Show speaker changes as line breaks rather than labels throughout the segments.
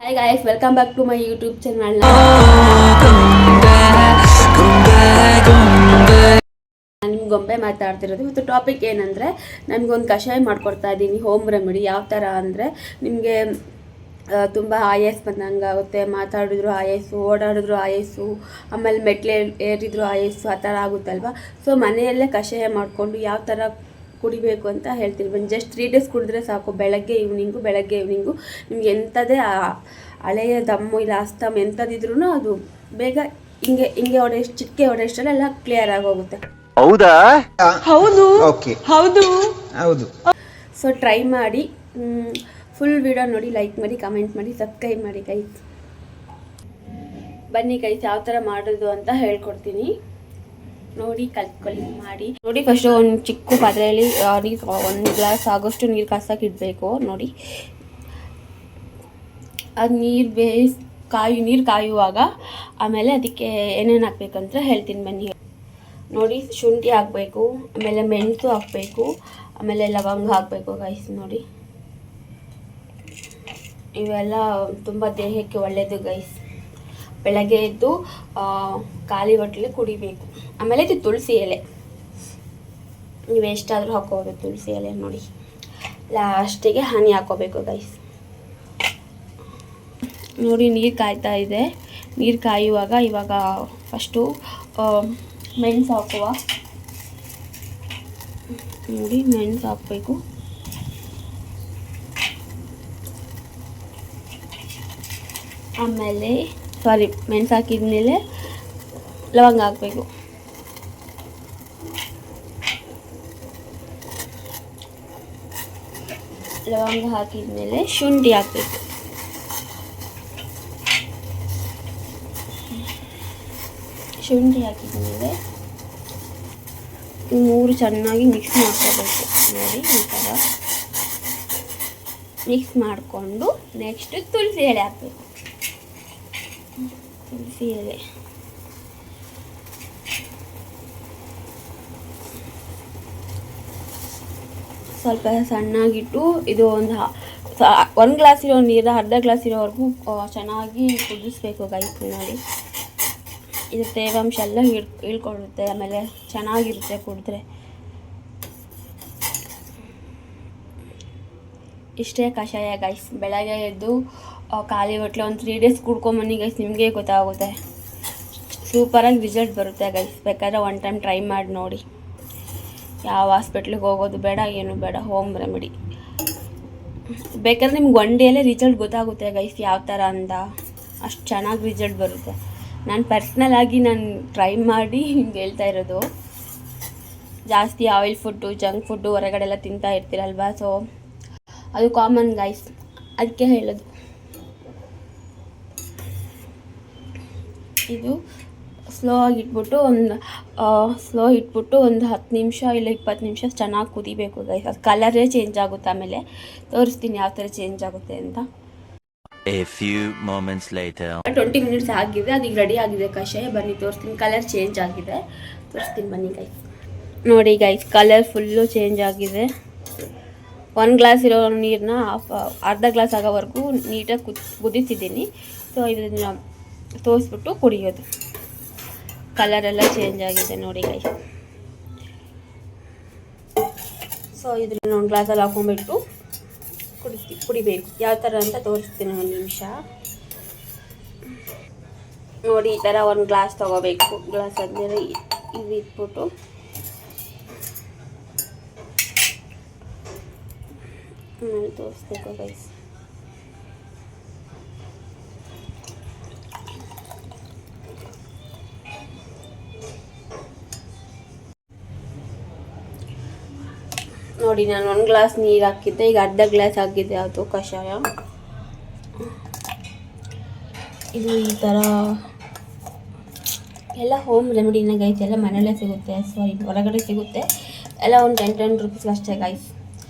Hi guys, welcome back to my YouTube channel. ನಾನು ಗೊಂಬೆ ಮಾತಾಡ್ತಿರೋದು. ಇವತ್ತು ಟಾಪಿಕ್ ಏನಂದರೆ ನಮಗೊಂದು ಕಷಾಯ ಮಾಡ್ಕೊಡ್ತಾ ಇದ್ದೀನಿ, ಹೋಮ್ ರೆಮಿಡಿ. ಯಾವ ಥರ ಅಂದರೆ ನಿಮಗೆ ತುಂಬ ಆಯಾಸ ಬಂದಂಗಾಗುತ್ತೆ, ಮಾತಾಡಿದ್ರು ಆಯಾಸು, ಓಡಾಡಿದ್ರು ಆಯಾಸು, ಆಮೇಲೆ ಮೆಟ್ಲೆ ಏರಿದ್ರು ಆಯಾಸು, ಆ ಥರ ಆಗುತ್ತಲ್ವ. ಸೊ ಮನೆಯಲ್ಲೇ ಕಷಾಯ ಮಾಡಿಕೊಂಡು ಯಾವ ಥರ ಕುಡಿಬೇಕು ಅಂತ ಹೇಳ್ತೀನಿ ಬನ್ನಿ. ಜಸ್ಟ್ 3 days ಕುಡಿದ್ರೆ ಸಾಕು, ಬೆಳಗ್ಗೆ ಈವ್ನಿಂಗು ನಿಮ್ಗೆ ಎಂಥದೇ ಹಳೆಯ ದಮ್ಮು ಇಲ್ಲ ಅಸ್ತಮ್ ಎಂಥದಿದ್ರೂ ಅದು ಬೇಗ ಹಿಂಗೆ ಚಿಟಿಕೆ ಹೊಡೆಯಷ್ಟೆಲ್ಲ ಕ್ಲಿಯರ್ ಆಗೋಗುತ್ತೆ.
ಹೌದಾ?
ಹೌದು.
ಓಕೆ,
ಹೌದು
ಹೌದು.
ಸೊ ಟ್ರೈ ಮಾಡಿ, ಫುಲ್ ವಿಡಿಯೋ ನೋಡಿ, ಲೈಕ್ ಮಾಡಿ, ಕಮೆಂಟ್ ಮಾಡಿ, ಸಬ್ಸ್ಕ್ರೈಬ್ ಮಾಡಿ ಗೈಸ್. ಬನ್ನಿ ಗೈಸ್, ಯಾವ ಥರ ಮಾಡೋದು ಅಂತ ಹೇಳ್ಕೊಡ್ತೀನಿ, ನೋಡಿ ಕಲ್ತ್ಕೊಳ್ಳಿ, ಮಾಡಿ ನೋಡಿ. ಫಸ್ಟು ಒಂದು ಚಿಕ್ಕ ಪಾತ್ರೆಯಲ್ಲಿ ನೀರು 1 ಗ್ಲಾಸ್ ಆಗೋಷ್ಟು ನೀರು ಕಾಸಕ್ಕೆ ಇಡಬೇಕು. ನೋಡಿ ಅದು ನೀರು ಕಾಯುವಾಗ ಆಮೇಲೆ ಅದಕ್ಕೆ ಏನೇನು ಹಾಕ್ಬೇಕಂತ ಹೇಳ್ತೀನಿ ಬನ್ನಿ. ನೋಡಿ, ಶುಂಠಿ ಹಾಕಬೇಕು, ಆಮೇಲೆ ಮೆಣಸು ಹಾಕಬೇಕು, ಆಮೇಲೆ ಲವಂಗ ಹಾಕಬೇಕು ಗೈಸ್. ನೋಡಿ, ಇವೆಲ್ಲ ತುಂಬ ದೇಹಕ್ಕೆ ಒಳ್ಳೆಯದು ಗೈಸ್. ಬೆಳಗ್ಗೆ ಎದ್ದು ಖಾಲಿ ಹೊಟ್ಟೆಲಿ ಕುಡಿಬೇಕು. ಆಮೇಲೆ ಇದು ತುಳಸಿ ಎಲೆ, ನೀವು ಎಷ್ಟಾದರೂ ಹಾಕೋಬೋದು ತುಳಸಿ ಎಲೆ. ನೋಡಿ, ಲಾಸ್ಟಿಗೆ ಹನಿ ಹಾಕೋಬೇಕು ಗೈಸ್. ನೋಡಿ, ನೀರು ಕಾಯ್ತಾ ಇದೆ. ನೀರು ಕಾಯುವಾಗ ಇವಾಗ ಫಸ್ಟು ಮೆಣಸು ಹಾಕುವ. ನೋಡಿ, ಮೆಣಸು ಹಾಕಬೇಕು. ಆಮೇಲೆ ಮೆಣಸು ಹಾಕಿದ್ಮೇಲೆ ಲವಂಗ ಹಾಕಬೇಕು. ಲವಂಗ ಹಾಕಿದ್ಮೇಲೆ ಶುಂಠಿ ಹಾಕಬೇಕು. ಶುಂಠಿ ಹಾಕಿದ್ಮೇಲೆ ಈ 3 ಚೆನ್ನಾಗಿ ಮಿಕ್ಸ್ ಮಾಡ್ಕೋಬೇಕು. ನೋಡಿ, ಈ ಥರ ಮಿಕ್ಸ್ ಮಾಡಿಕೊಂಡು ನೆಕ್ಸ್ಟ್ ತುಳಸಿ ಎಲೆ ಹಾಕಬೇಕು. ತುಳಸಿ ಎಲೆ ಸ್ವಲ್ಪ ಸಣ್ಣಾಗಿಟ್ಟು, ಇದು ಒಂದು 1 ಗ್ಲಾಸ್ ಇರೋ ನೀರು ಅರ್ಧ ಗ್ಲಾಸ್ ಇರೋವರೆಗೂ ಚೆನ್ನಾಗಿ ಕುದಿಸ್ಬೇಕು ಗೈಸ್. ನೋಡಿ, ಇದು ತೇವಾಂಶ ಎಲ್ಲ ಇಳ್ಕೊಳ್ಳುತ್ತೆ, ಆಮೇಲೆ ಚೆನ್ನಾಗಿರುತ್ತೆ ಕುಡಿದ್ರೆ. ಇಷ್ಟೇ ಕಷಾಯ ಗೈಸ್. ಬೆಳಗ್ಗೆ ಎದ್ದು ಖಾಲಿ ಹೊಟ್ಟೆ ಒಂದು 3 days ಕುಡ್ಕೊಂಬನ್ನಿ ಗೈಸ್, ನಿಮಗೆ ಗೊತ್ತಾಗುತ್ತೆ. ಸೂಪರಾಗಿ ರಿಸಲ್ಟ್ ಬರುತ್ತೆ ಗೈಸ್. ಬೇಕಾದ್ರೆ 1 time ಟ್ರೈ ಮಾಡಿ ನೋಡಿ. ಯಾವ ಹಾಸ್ಪಿಟ್ಲಿಗೆ ಹೋಗೋದು ಬೇಡ, ಏನು ಬೇಡ, ಹೋಮ್ ರೆಮಿಡಿ. ಬೇಕಾದ್ರೆ ನಿಮ್ಗೆ 1 ಡೇಲೇ ರಿಸಲ್ಟ್ ಗೊತ್ತಾಗುತ್ತೆ ಗೈಸ್ ಯಾವ ಥರ ಅಂತ. ಅಷ್ಟು ಚೆನ್ನಾಗಿ ರಿಸಲ್ಟ್ ಬರುತ್ತೆ. ನಾನು ಪರ್ಸ್ನಲಾಗಿ ಟ್ರೈ ಮಾಡಿ ಹಿಂಗೆ ಹೇಳ್ತಾ ಇರೋದು. ಜಾಸ್ತಿ ಆಯಿಲ್ ಫುಡ್ಡು, ಜಂಕ್ ಫುಡ್ಡು ಹೊರಗಡೆ ಎಲ್ಲ ತಿಂತಾ ಇರ್ತೀರಲ್ವ, ಸೊ ಅದು ಕಾಮನ್ ಗೈಸ್, ಅದಕ್ಕೆ ಹೇಳೋದು. ಇದು ಸ್ಲೋ ಇಟ್ಬಿಟ್ಟು ಒಂದು 10 ನಿಮಿಷ ಇಲ್ಲ 20 ನಿಮಿಷ ಚೆನ್ನಾಗಿ ಕುದಿಬೇಕು ಗೈಸ್. ಅದು ಕಲರೇ ಚೇಂಜ್ ಆಗುತ್ತೆ. ಆಮೇಲೆ ತೋರಿಸ್ತೀನಿ ಯಾವ ಥರ ಚೇಂಜ್ ಆಗುತ್ತೆ ಅಂತ.
A few moments later.
20 minutes ಆಗಿದೆ, ಅದೀಗ ರೆಡಿ ಆಗಿದೆ ಕಷಾಯ. ಬನ್ನಿ ತೋರಿಸ್ತೀನಿ. ಕಲರ್ ಚೇಂಜ್ ಆಗಿದೆ, ತೋರಿಸ್ತೀನಿ ಬನ್ನಿ ಗೈಸ್. ನೋಡಿ ಗೈಸ್, ಕಲರ್ ಫುಲ್ಲು ಚೇಂಜ್ ಆಗಿದೆ. 1 ಗ್ಲಾಸ್ ಇರೋ ನೀರನ್ನ ಅರ್ಧ ಗ್ಲಾಸ್ ಆಗೋವರೆಗೂ ನೀಟಾಗಿ ಕುದಿಸಿದ್ದೀನಿ. ಸೊ ಇದನ್ನು ತೋರಿಸ್ಬಿಟ್ಟು ಕುಡಿಯೋದು. ಕಲರೆಲ್ಲ ಚೇಂಜ್ ಆಗಿದೆ ನೋಡಿ ಗೈಸ್. ಸೊ ಇದನ್ನು 1 ಗ್ಲಾಸಲ್ಲಿ ಹಾಕೊಂಡ್ಬಿಟ್ಟು ಕುಡಿಬೇಕು. ಯಾವ ಥರ ಅಂತ ತೋರಿಸ್ತೀನಿ, 1 ನಿಮಿಷ. ನೋಡಿ, ಈ ಥರ 1 ಗ್ಲಾಸ್ ತೊಗೋಬೇಕು. ಗ್ಲಾಸ್ ಆದಮೇಲೆ ಇದು ಇಟ್ಬಿಟ್ಟು ತೋರಿಸ್ಬೇಕು ಗೈಸ್. ನೋಡಿ, ನಾನು 1 ಗ್ಲಾಸ್ ನೀರು ಹಾಕಿದ್ದೆ, ಈಗ ಅರ್ಧ ಗ್ಲಾಸ್ ಹಾಕಿದ್ದೆ ಅದು ಕಷಾಯ. ಇದು ಈ ಥರ ಎಲ್ಲ ಹೋಮ್ ರೆಮಿಡಿನ ಗೈಸ್. ಎಲ್ಲ ಮನೆಯಲ್ಲೇ ಸಿಗುತ್ತೆ, ಹೊರಗಡೆ ಸಿಗುತ್ತೆ. ಎಲ್ಲ ಒಂದು 10 rupees ಅಷ್ಟೇ ಗೈಸ್.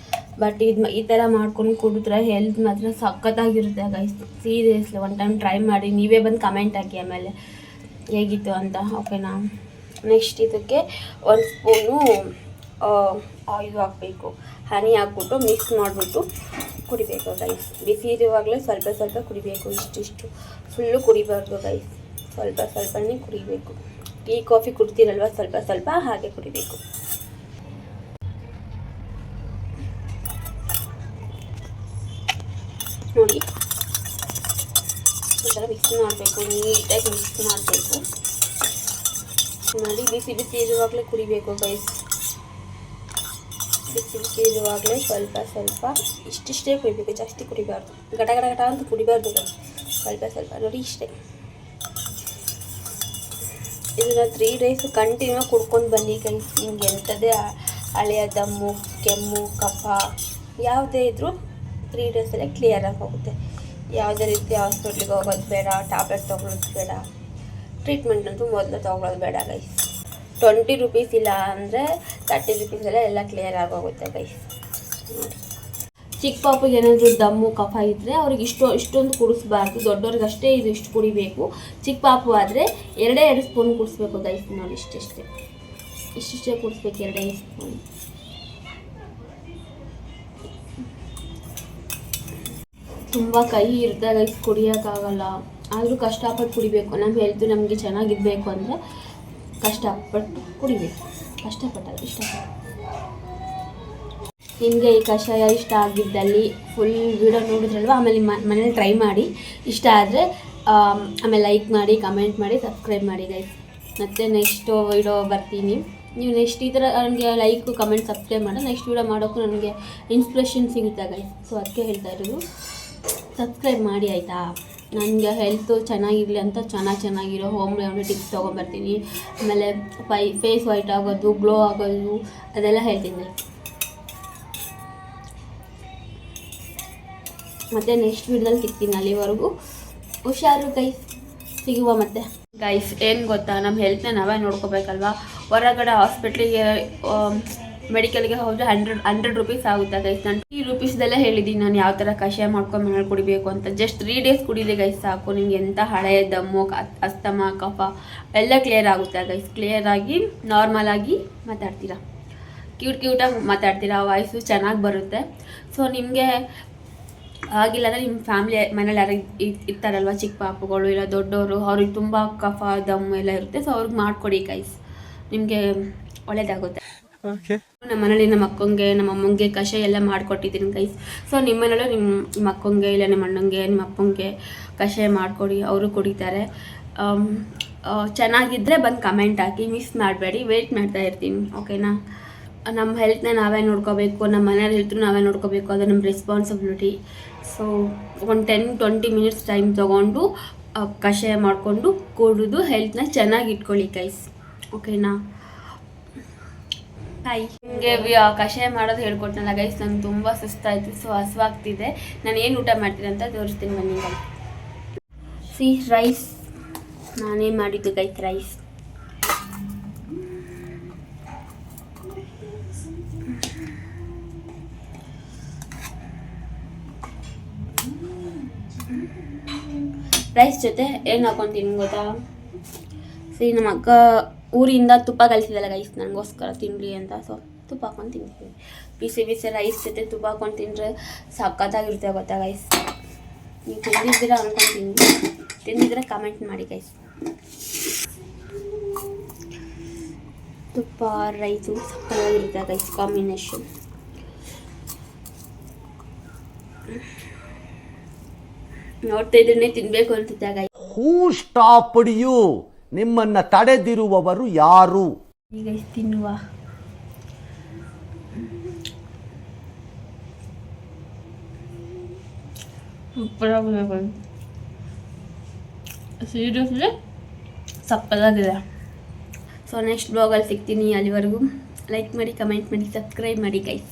ಬಟ್ ಈ ಥರ ಮಾಡ್ಕೊಂಡು ಕುಡಿದ್ರೆ ಹೆಲ್ತ್ ಮಾತ್ರ ಸಖತ್ತಾಗಿರುತ್ತೆ ಗೈಸ್. ಸೀರಿಯಸ್ಲಿ 1 time ಟ್ರೈ ಮಾಡಿ, ನೀವೇ ಬಂದು ಕಮೆಂಟ್ ಹಾಕಿ ಆಮೇಲೆ ಹೇಗಿತ್ತು ಅಂತ, ಓಕೆನಾ. ನೆಕ್ಸ್ಟ್ ಇದಕ್ಕೆ 1 ಸ್ಪೂನು ಆಯಿಲ್ ಹಾಕಬೇಕು. ಹನಿ ಹಾಕ್ಬಿಟ್ಟು ಮಿಕ್ಸ್ ಮಾಡಿಬಿಟ್ಟು ಕುಡಿಬೇಕು ಗೈಸ್. ಬಿಸಿ ಇರುವಾಗಲೇ ಸ್ವಲ್ಪ ಸ್ವಲ್ಪ ಕುಡಿಬೇಕು, ಇಷ್ಟಿಷ್ಟು ಫುಲ್ಲು ಕುಡಿಬಾರ್ದು ಗೈಸ್, ಸ್ವಲ್ಪ ಸ್ವಲ್ಪನೇ ಕುಡಿಬೇಕು. ಟೀ ಕಾಫಿ ಕುಡ್ತೀರಲ್ವ, ಸ್ವಲ್ಪ ಸ್ವಲ್ಪ ಹಾಗೆ ಕುಡಿಬೇಕು. ನೋಡಿ ಈ ಥರ ಮಿಕ್ಸ್ ಮಾಡಬೇಕು, ನೀಟಾಗಿ ಮಿಕ್ಸ್ ಮಾಡಬೇಕು. ನೋಡಿ ಬಿಸಿ ಬಿಸಿ ಇರುವಾಗಲೇ ಕುಡಿಬೇಕು ಗೈಸ್, ಬಿಸಿ ಬಿಸಿ ಇರುವಾಗಲೇ ಸ್ವಲ್ಪ ಸ್ವಲ್ಪ ಇಷ್ಟಿಷ್ಟೇ ಕುಡಿಬೇಕು, ಜಾಸ್ತಿ ಕುಡಿಬಾರ್ದು, ಗಟ ಗಟ ಗಟ ಅಂತ ಕುಡಿಬಾರ್ದು ಗೈಸ್, ಸ್ವಲ್ಪ ಸ್ವಲ್ಪ. ನೋಡಿ ಇಷ್ಟೇ. ಇದನ್ನು 3 days ಕಂಟಿನ್ಯೂ ಕುಡ್ಕೊಂಡು ಬನ್ನಿ ಗೈಸ್. ನಿಮ್ಗೆ ಎಂಥದ್ದೇ ಹಳೆಯ ದಮ್ಮು, ಕೆಮ್ಮು, ಕಫ ಯಾವುದೇ ಇದ್ದರೂ 3 daysಲ್ಲೇ ಕ್ಲಿಯರಾಗಿ ಹೋಗುತ್ತೆ. ಯಾವುದೇ ರೀತಿ ಹಾಸ್ಪಿಟ್ಲಿಗೆ ಹೋಗೋದು ಬೇಡ, ಟ್ಯಾಬ್ಲೆಟ್ ತೊಗೊಳೋದು ಬೇಡ, ಟ್ರೀಟ್ಮೆಂಟ್ ಅಂತೂ ಮೊದಲು ತೊಗೊಳೋದು ಬೇಡ ಗೈಸ್. 20 rupees ಇಲ್ಲ ಅಂದರೆ 30 rupeesಲ್ಲೇ ಎಲ್ಲ ಕ್ಲಿಯರ್ ಆಗೋಗುತ್ತೆ ಗೈಸ್. ನೋಡಿ, ಚಿಕ್ಕ ಪಾಪಿಗೆ ಏನಾದರೂ ದಮ್ಮು ಕಫ ಇದ್ದರೆ ಅವ್ರಿಗೆ ಇಷ್ಟೊಂದು ಕುಡಿಸ್ಬಾರ್ದು, ದೊಡ್ಡವ್ರಿಗೆ ಅಷ್ಟೇ ಇದು ಇಷ್ಟು ಕುಡಿಬೇಕು. ಚಿಕ್ಕ ಪಾಪು ಆದರೆ 2 ಸ್ಪೂನ್ ಕುಡಿಸ್ಬೇಕು ಗೈಸ್. ನೋಡಿ ಇಷ್ಟಿಷ್ಟೇ ಕುಡಿಸ್ಬೇಕು, 2 ಸ್ಪೂನ್. ತುಂಬ ಕೈ ಇರುತ್ತೆ ಗೈಸ್, ಕುಡಿಯೋಕ್ಕಾಗಲ್ಲ, ಆದರೂ ಕಷ್ಟಪಟ್ಟು ಕುಡಿಬೇಕು. ನಮ್ಮ ಹೆಲ್ತು ನಮಗೆ ಚೆನ್ನಾಗಿರಬೇಕು ಅಂದರೆ ಕಷ್ಟಪಟ್ಟು ಕುಡಿಬೇಕು, ಕಷ್ಟಪಟ್ಟಲ್ಲ ಇಷ್ಟಪಟ್ಟು. ನಿಮಗೆ ಈ ಕಷಾಯ ಇಷ್ಟ ಆಗಿದ್ದಲ್ಲಿ ಫುಲ್ ವಿಡಿಯೋ ನೋಡಿದ್ರಲ್ವ, ಆಮೇಲೆ ಮನೇಲಿ ಟ್ರೈ ಮಾಡಿ, ಇಷ್ಟ ಆದರೆ ಆಮೇಲೆ ಲೈಕ್ ಮಾಡಿ, ಕಮೆಂಟ್ ಮಾಡಿ, ಸಬ್ಸ್ಕ್ರೈಬ್ ಮಾಡಿ ಗೈಸ್. ಮತ್ತು ನೆಕ್ಸ್ಟು ವಿಡಿಯೋ ಬರ್ತೀನಿ. ನೀವು ನೆಕ್ಸ್ಟ್ ಈ ಥರ ನನಗೆ ಲೈಕ್ ಕಮೆಂಟ್ ಸಬ್ಸ್ಕ್ರೈಬ್ ಮಾಡಿ ನೆಕ್ಸ್ಟ್ ವಿಡಿಯೋ ಮಾಡೋಕ್ಕೂ ನನಗೆ ಇನ್ಸ್ಪಿರೇಷನ್ ಸಿಗುತ್ತೆ ಗೈಸ್. ಸೊ ಅದಕ್ಕೆ ಹೇಳ್ತಾ ಇರೋದು, ಸಬ್ಸ್ಕ್ರೈಬ್ ಮಾಡಿ ಆಯಿತಾ. ನನಗೆ ಹೆಲ್ತು ಚೆನ್ನಾಗಿರಲಿ ಅಂತ ಚೆನ್ನಾಗಿರೋ ಹೋಮ್ ರೆಮಿಡಿ ಟಿಪ್ಸ್ ತೊಗೊಂಬರ್ತೀನಿ. ಆಮೇಲೆ ಫೇಸ್ ವೈಟ್ ಆಗೋದು, ಗ್ಲೋ ಆಗೋದು ಅದೆಲ್ಲ ಹೇಳ್ತೀನಿ. ಮತ್ತು ನೆಕ್ಸ್ಟ್ ವಿಡಿಯೋದಲ್ಲಿ ಸಿಗ್ತೀನಿ, ಅಲ್ಲಿವರೆಗೂ ಹುಷಾರು ಗೈಸ್, ಸಿಗುವ. ಮತ್ತೆ ಗೈಸ್ ಏನು ಗೊತ್ತಾ, ನಮ್ಮ ಹೆಲ್ತ್ನ ನಾವೇ ನೋಡ್ಕೋಬೇಕಲ್ವಾ. ಹೊರಗಡೆ ಹಾಸ್ಪಿಟ್ಲಿಗೆ ಮೆಡಿಕಲ್ಗೆ ಹೋದರೆ 100 rupees ಆಗುತ್ತೆ ಗೈಸ್. ನಾನು 3 rupeesದಲ್ಲೇ ಹೇಳಿದ್ದೀನಿ ನಾನು ಯಾವ ಥರ ಕಷಾಯ ಮಾಡ್ಕೊಂಡು ಮನೇಲಿ ಕುಡಿಬೇಕು ಅಂತ. ಜಸ್ಟ್ 3 days ಕುಡೀಲಿ ಗೈಸ್ ಸಾಕು, ನಿಮ್ಗೆ ಎಂಥ ಹಳೆಯ ದಮ್ಮು, ಅಸ್ತಮ, ಕಫ ಎಲ್ಲ ಕ್ಲಿಯರ್ ಆಗುತ್ತೆ ಗೈಸ್. ಕ್ಲಿಯರಾಗಿ ನಾರ್ಮಲಾಗಿ ಮಾತಾಡ್ತೀರಾ, ಕ್ಯೂಟಾಗಿ ಮಾತಾಡ್ತೀರಾ, ವಾಯ್ಸು ಚೆನ್ನಾಗಿ ಬರುತ್ತೆ. ಸೊ ನಿಮಗೆ ಆಗಿಲ್ಲ ಅಂದರೆ ನಿಮ್ಮ ಫ್ಯಾಮಿಲಿ ಮನೇಲಿ ಯಾರು ಇರ್ತಾರಲ್ವ, ಚಿಕ್ಕ ಪಾಪುಗಳು ಇಲ್ಲ ದೊಡ್ಡವರು, ಅವ್ರಿಗೆ ತುಂಬ ಕಫ ದಮ್ಮು ಎಲ್ಲ ಇರುತ್ತೆ. ಸೊ ಅವ್ರಿಗೆ ಮಾಡಿಕೊಡಿ ಗೈಸ್, ನಿಮಗೆ ಒಳ್ಳೇದಾಗುತ್ತೆ. ನಮ್ಮ ಮನೇಲಿ ನಮ್ಮ ಅಕ್ಕಂಗೆ, ನಮ್ಮ ಅಮ್ಮಂಗೆ ಕಷಾಯ ಎಲ್ಲ ಮಾಡಿಕೊಟ್ಟಿದ್ದೀನಿ ಗೈಸ್. ಸೊ ನಿಮ್ಮ ಮನೇಲಿ ನಿಮ್ಮ ಅಕ್ಕಂಗೆ ಇಲ್ಲ ನಿಮ್ಮ ಅಣ್ಣಂಗೆ, ನಿಮ್ಮ ಅಪ್ಪಂಗೆ ಕಷಾಯ ಮಾಡಿಕೊಡಿ, ಅವರು ಕುಡಿತಾರೆ. ಚೆನ್ನಾಗಿದ್ದರೆ ಬಂದು ಕಮೆಂಟ್ ಹಾಕಿ, ಮಿಸ್ ಮಾಡಬೇಡಿ, ವೆಯ್ಟ್ ಮಾಡ್ತಾ ಇರ್ತೀನಿ, ಓಕೆನಾ. ನಮ್ಮ ಹೆಲ್ತ್ನ ನಾವೇ ನೋಡ್ಕೋಬೇಕು, ನಮ್ಮ ಮನೇಲಿ ಹೆಲ್ತ್ನ ನಾವೇ ನೋಡ್ಕೋಬೇಕು, ಅದು ನಮ್ಮ ರೆಸ್ಪಾನ್ಸಿಬಿಲಿಟಿ. ಸೊ ಒಂದು 10-20 minutes ಟೈಮ್ ತೊಗೊಂಡು ಕಷಾಯ ಮಾಡಿಕೊಂಡು ಕುಡಿದು ಹೆಲ್ತ್ನ ಚೆನ್ನಾಗಿ ಇಟ್ಕೊಳ್ಳಿ ಗೈಸ್, ಓಕೆನಾ. ನಿಮಗೆ ಕಷಾಯ ಮಾಡೋದು ಹೇಳ್ಕೊಟ್ನಲ್ಲ ಗೈಸ್, ನಂಗೆ ತುಂಬ ಸುಸ್ತಾಯಿತು. ಸೊ ಹಸುವಾಗ್ತಿದೆ, ನಾನು ಏನು ಊಟ ಮಾಡ್ತೀನಿ ಅಂತ ತೋರಿಸ್ತೀನಿ ಬನ್ನಿ ಗೈಸ್. ರೈಸ್ ನಾನೇ ಮಾಡಿದ್ದು ಗೈಸ್, ರೈಸ್. ರೈಸ್ ಜೊತೆ ಏನು ಹಾಕೊತೀನಿ ಗೊತ್ತಾ, ನಮ್ಮ ಅಕ್ಕ ಊರಿಂದ ತುಪ್ಪ ಕಲಿಸಿದಲ್ಲ ಗೈಸ್ ನನಗೋಸ್ಕರ ತಿನ್ನಲಿ ಅಂತ. ಸೊ ತುಪ್ಪ ಹಾಕೊಂಡು ತಿಂತೀವಿ, ಬಿಸಿ ಬಿಸಿ ರೈಸ್ ಜೊತೆ ತುಪ್ಪ ಹಾಕೊಂಡು ತಿಂದರೆ ಸಖತ್ತಾಗಿರುತ್ತೆ ಗೊತ್ತಾ ಗೈಸ್. ನೀವು ತಿಂದಿದ್ದೀರಾ ಅಂದ್ಕೊಂಡು ತಿಂದಿದ್ರೆ ಕಮೆಂಟ್ ಮಾಡಿ ಗೈಸ್. ತುಪ್ಪ ರೈಸು ಸಖತ್ತಾಗಿರುತ್ತೆ ಗೈಸ್ ಕಾಂಬಿನೇಷನ್. ನೋಡ್ತಾ ಇದ್ರೆ ತಿನ್ಬೇಕು ಅನ್ಸುತ್ತೆ ಗೈಸ್.
Who stopped you? ನಿಮ್ಮನ್ನ ತಡೆದಿರುವವರು ಯಾರು?
ಈಗ ತಿನ್ನುವ. ಸೀರಿಯಸ್ಲಿ ಸಪ್ಪದಾಗಿದೆ. ಸೊ ನೆಕ್ಸ್ಟ್ ಬ್ಲಾಗಲ್ಲಿ ಸಿಗ್ತೀನಿ, ಅಲ್ಲಿವರೆಗೂ ಲೈಕ್ ಮಾಡಿ, ಕಮೆಂಟ್ ಮಾಡಿ, ಸಬ್ಸ್ಕ್ರೈಬ್ ಮಾಡಿ ಗೈಸ್.